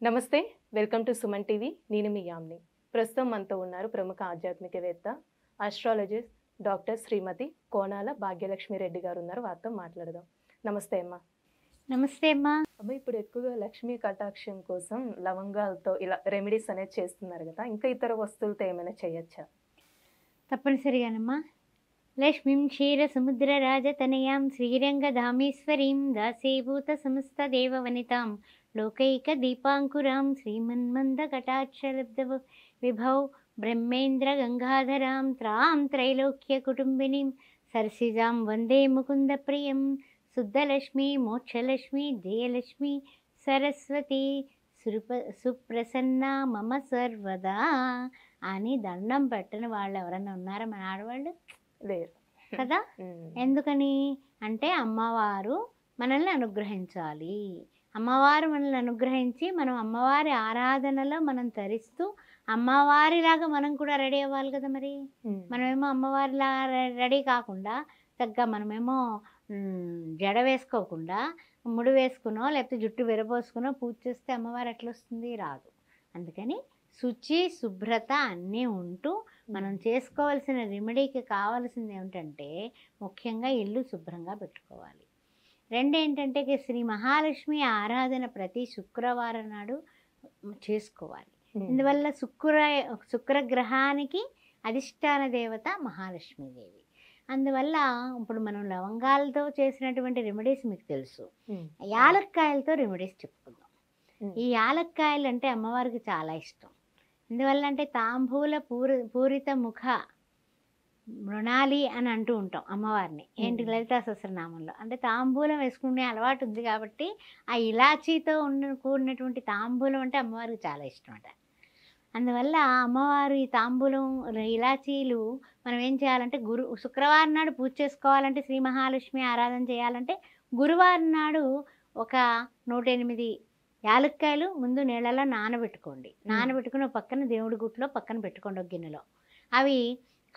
నమస్తే. Welcome to Suman TV. నేను మీ యామ్ని. ప్రస్తుతం మనతో ఉన్నారు ప్రముఖ ఆధ్యాత్మికవేత్త, ఆస్ట్రాలజిస్ట్ డాక్టర్ శ్రీమతి కోనాల భాగ్యలక్ష్మి రెడ్డి గారు ఉన్నారు. వారితో మాట్లాడదాం. నమస్తే అమ్మా. నమస్తే అమ్మా. అమ్మ, ఇప్పుడు ఎక్కువగా లక్ష్మీ కటాక్షం కోసం లవంగాలతో ఇలా రెమెడీస్ అనేది చేస్తున్నారు కదా, ఇంకా ఇతర వస్తువులతో ఏమైనా చేయొచ్చా? తప్పనిసరిగానమ్మా. లక్ష్మీం క్షీరసముద్రరాజతనయాం శ్రీరంగధామేశ్వరీం దాసీభూత సమస్త దేవవనితాం లోకైక దీపాంకురాం శ్రీమన్మందకటాక్షలబ్ధ విభౌ బ్రహ్మేంద్ర గంగాధరాం త్రాం త్రైలోక్య కుటుంబినీం సరసిజాం వందే ముకుంద ప్రియం శుద్ధలక్ష్మి మోక్షలక్ష్మి జయలక్ష్మి సరస్వతి సుప్రసన్న మమ సర్వదా అని దండం పెట్టని వాళ్ళు ఎవరైనా ఉన్నారా మన ఆడవాళ్ళు? లేరు కదా. ఎందుకని అంటే అమ్మవారు మనల్ని అనుగ్రహించాలి. అమ్మవారు మనల్ని అనుగ్రహించి మనం అమ్మవారి ఆరాధనలో మనం తరిస్తూ అమ్మవారిలాగా మనం కూడా రెడీ అవ్వాలి కదా. మరి మనమేమో అమ్మవారిలా రెడీ కాకుండా చక్కగా మనమేమో జడ వేసుకోకుండా ముడి వేసుకునో లేకపోతే జుట్టు విరబోసుకునో పూజ చేస్తే అమ్మవారు ఎట్లా వస్తుంది? రాదు. అందుకని శుచి శుభ్రత అన్నీ ఉంటూ మనం చేసుకోవాల్సిన రెమెడీకి కావాల్సింది ఏమిటంటే ముఖ్యంగా ఇల్లు శుభ్రంగా పెట్టుకోవాలి. రెండేంటంటే శ్రీ మహాలక్ష్మి ఆరాధన ప్రతి శుక్రవారం నాడు చేసుకోవాలి. ఇందువల్ల శుక్రగ్రహానికి అధిష్టాన దేవత మహాలక్ష్మీదేవి. అందువల్ల ఇప్పుడు మనం లవంగాలతో చేసినటువంటి రెమెడీస్ మీకు తెలుసు. యాలక్కాయలతో రెమెడీస్ చెప్పుకుందాం. ఈ యాలక్కాయలు అంటే అమ్మవారికి చాలా ఇష్టం. ఎందువల్ల అంటే తాంబూల పూరిత ముఖ మృణాలి అని అంటూ ఉంటాం అమ్మవారిని. ఏంటి? లలితా సహస్రనామంలో. అంటే తాంబూలం వేసుకునే అలవాటు ఉంది కాబట్టి ఆ ఇలాచీతో కూడినటువంటి తాంబూలం అంటే అమ్మవారికి చాలా ఇష్టం అట. అందువల్ల అమ్మవారు ఈ తాంబూలం ఇలాచీలు మనం ఏం చేయాలంటే శుక్రవారం నాడు పూజ చేసుకోవాలంటే శ్రీ మహాలక్ష్మి ఆరాధన చేయాలంటే గురువారం నాడు ఒక 108 యాలక్కాయలు ముందు నీళ్ళలో నానబెట్టుకోండి. నానబెట్టుకుని పక్కన దేవుడి గుట్లో పక్కన పెట్టుకోండి ఒక గిన్నెలో. అవి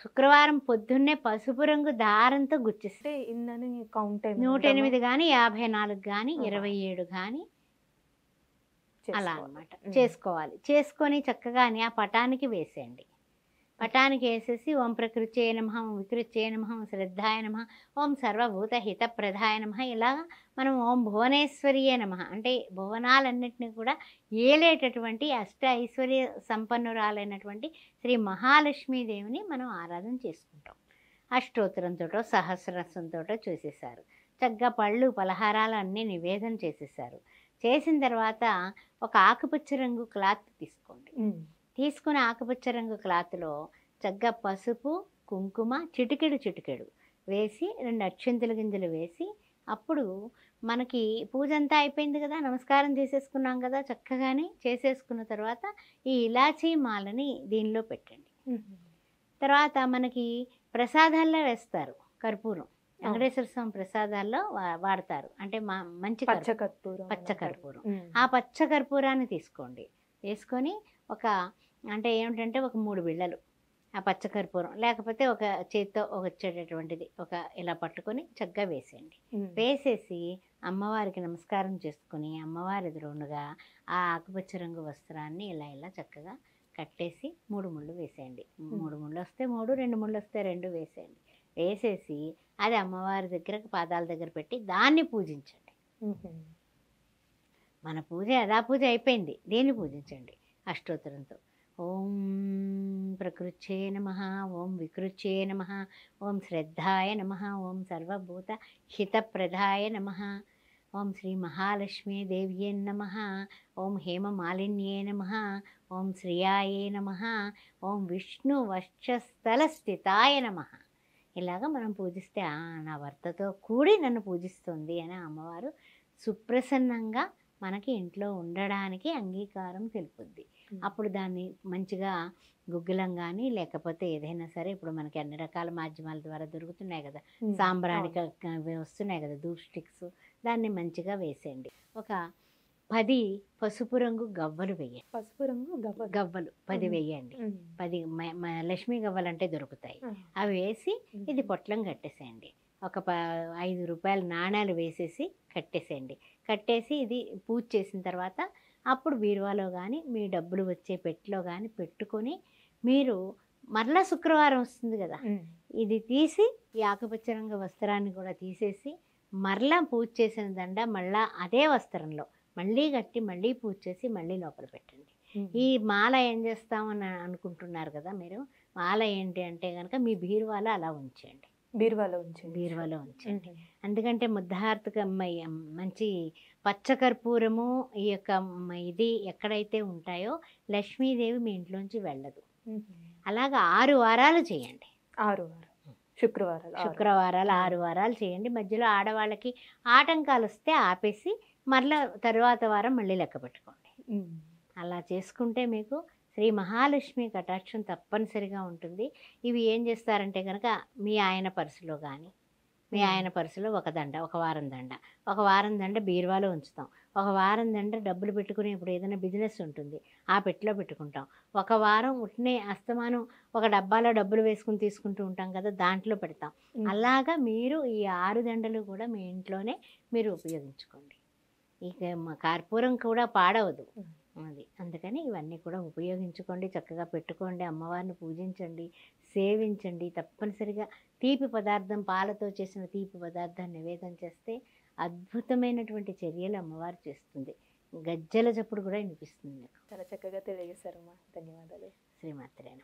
శుక్రవారం పొద్దున్నే పసుపు రంగు దారంతో గుచ్చిస్తే 108 కానీ 54 కానీ 27 కానీ అలా అన్నమాట చేసుకోవాలి. చేసుకొని చక్కగాని ఆ పటానికి వేసేయండి. పటానికి వేసేసి ఓం ప్రకృత్యై నమః, ఓం వికృత్యై నమః, ఓం శ్రద్ధాయ నమః, ఓం సర్వభూత హితప్రదాయ నమః, ఇలాగా మనం ఓం భువనేశ్వరియే నమః అంటే భువనాలన్నింటినీ కూడా ఏలేటటువంటి అష్ట ఐశ్వర్య సంపన్నురాలైనటువంటి శ్రీ మహాలక్ష్మీదేవిని మనం ఆరాధన చేసుకుంటాం. అష్టోత్తరంతో సహస్రసంతో చేసేసారు. చక్కగా పళ్ళు పలహారాలు అన్నీ నివేదన చేసేసారు. చేసిన తర్వాత ఒక ఆకుపచ్చ రంగు క్లాత్ తీసుకోండి. తీసుకుని ఆకుపచ్చ రంగు క్లాత్లో చక్కగా పసుపు కుంకుమ చిటికెడు వేసి 2 అక్షంతల గింజలు వేసి అప్పుడు మనకి పూజ అంతా అయిపోయింది కదా, నమస్కారం చేసేసుకున్నాం కదా, చక్కగానే చేసేసుకున్న తర్వాత ఈ ఇలాచీ మాలని దీనిలో పెట్టండి. తర్వాత మనకి ప్రసాదాల్లో వేస్తారు కర్పూరం. వెంకటేశ్వర స్వామి ప్రసాదాల్లో వాడతారు. అంటే మంచి పచ్చకర్పూరం. ఆ పచ్చకర్పూరాన్ని తీసుకోండి. వేసుకొని అంటే ఏమిటంటే ఒక 3 బిళ్ళలు ఆ పచ్చకర్పూరం, లేకపోతే ఒక చేత్తో వచ్చేటటువంటిది ఇలా పట్టుకొని చక్కగా వేసేయండి. వేసేసి అమ్మవారికి నమస్కారం చేసుకుని అమ్మవారి ఎదురుండగా ఆ ఆకుపచ్చ రంగు వస్త్రాన్ని ఇలా చక్కగా కట్టేసి 3 ముళ్ళు వేసేయండి. 3 ముళ్ళు వస్తే 3, 2 ముళ్ళు వస్తే 2 వేసేయండి. వేసేసి అది అమ్మవారి దగ్గర పాదాల దగ్గర పెట్టి దాన్ని పూజించండి. మన పూజ యథాపూజ అయిపోయింది, దీన్ని పూజించండి అష్టోత్తరంతో. ఓం ప్రకృత్యై నమః, ఓం వికృత్యై నమః, ఓం శ్రద్ధాయ నమః, ఓం సర్వభూత హితప్రదాయ నమః, ఓం శ్రీ మహాలక్ష్మీ దేవ్యే నమః, ఓం హేమమాలిన్యే నమః, ఓం శ్రియాయే నమః, ఓం విష్ణు వక్షస్థల స్థితాయ నమః. ఇలాగ మనం పూజిస్తే నా భర్తతో కూడి నన్ను పూజిస్తుంది అని అమ్మవారు సుప్రసన్నంగా మనకి ఇంట్లో ఉండడానికి అంగీకారం తెలుపుద్ది. అప్పుడు దాన్ని మంచిగా గుగ్గిలం కానీ లేకపోతే ఏదైనా సరే ఇప్పుడు మనకి అన్ని రకాల మాధ్యమాల ద్వారా దొరుకుతున్నాయి కదా, సాంబ్రాణిక వస్తున్నాయి కదా ధూప్ స్టిక్స్, దాన్ని మంచిగా వేసేయండి. ఒక 10 పసుపు రంగు గవ్వలు వేయండి. పసుపు రంగు గవ్వలు 10 వేయండి. 10 లక్ష్మీ గవ్వలు అంటే దొరుకుతాయి. అవి వేసి ఇది పొట్లం కట్టేసేయండి. ఒక 5 రూపాయల నాణాలు వేసేసి కట్టేసేయండి. కట్టేసి ఇది పూజ చేసిన తర్వాత అప్పుడు బీరువాలో కానీ మీ డబ్బులు వచ్చే పెట్టెలో కానీ పెట్టుకొని మీరు మరలా శుక్రవారం వస్తుంది కదా, ఇది తీసి ఈ ఆకుపచ్చ రంగు వస్త్రాన్ని కూడా తీసేసి మరలా పూజ చేసిన దండ మళ్ళా అదే వస్త్రంలో మళ్ళీ కట్టి మళ్ళీ పూజ చేసి మళ్ళీ లోపల పెట్టండి. ఈ మాల ఏం చేస్తామని అనుకుంటున్నారు కదా మీరు, మాల ఏంటి అంటే కనుక మీ బీరువాలో అలా ఉంచండి, బీరువాలో ఉంచండి. ఎందుకంటే ముద్దార్తక మంచి పచ్చకర్పూరము ఈ యొక్క ఇది ఎక్కడైతే ఉంటాయో లక్ష్మీదేవి మీ ఇంట్లోంచి వెళ్ళదు. అలాగా 6 వారాలు చేయండి, శుక్రవారాలు 6 వారాలు చేయండి. మధ్యలో ఆడవాళ్ళకి ఆటంకాలు వస్తే ఆపేసి మరలా తరువాత వారం మళ్ళీ లెక్క పెట్టుకోండి. అలా చేసుకుంటే మీకు శ్రీ మహాలక్ష్మి కటాక్షం తప్పనిసరిగా ఉంటుంది. ఇవి ఏం చేస్తారంటే కనుక మీ ఆయన పర్సులో కానీ, మీ ఆయన పర్సులో ఒక వారం దండ బీరువాలో ఉంచుతాం. ఒక వారం దండ డబ్బులు పెట్టుకుని ఇప్పుడు ఏదైనా బిజినెస్ ఉంటుంది ఆ పెట్టిలో పెట్టుకుంటాం. ఒక వారం ఉట్నే అస్తమానం ఒక డబ్బాలో డబ్బులు వేసుకుని తీసుకుంటూ ఉంటాం కదా, దాంట్లో పెడతాం. అలాగా మీరు ఈ 6 దండలు కూడా మీ ఇంట్లోనే మీరు ఉపయోగించుకోండి. ఇక కర్పూరం కూడా పాడవదు అది, అందుకని ఇవన్నీ కూడా ఉపయోగించుకోండి, చక్కగా పెట్టుకోండి, అమ్మవారిని పూజించండి, సేవించండి. తప్పనిసరిగా తీపి పదార్థం, పాలతో చేసిన తీపి పదార్థాన్ని నివేదన చేస్తే అద్భుతమైనటువంటి చర్యలు అమ్మవారు చేస్తుంది. గజ్జల చప్పుడు కూడా వినిపిస్తుంది మీకు. చాలా చక్కగా తెలియజేశారమ్మా, ధన్యవాదాలు. శ్రీమాత్రేన.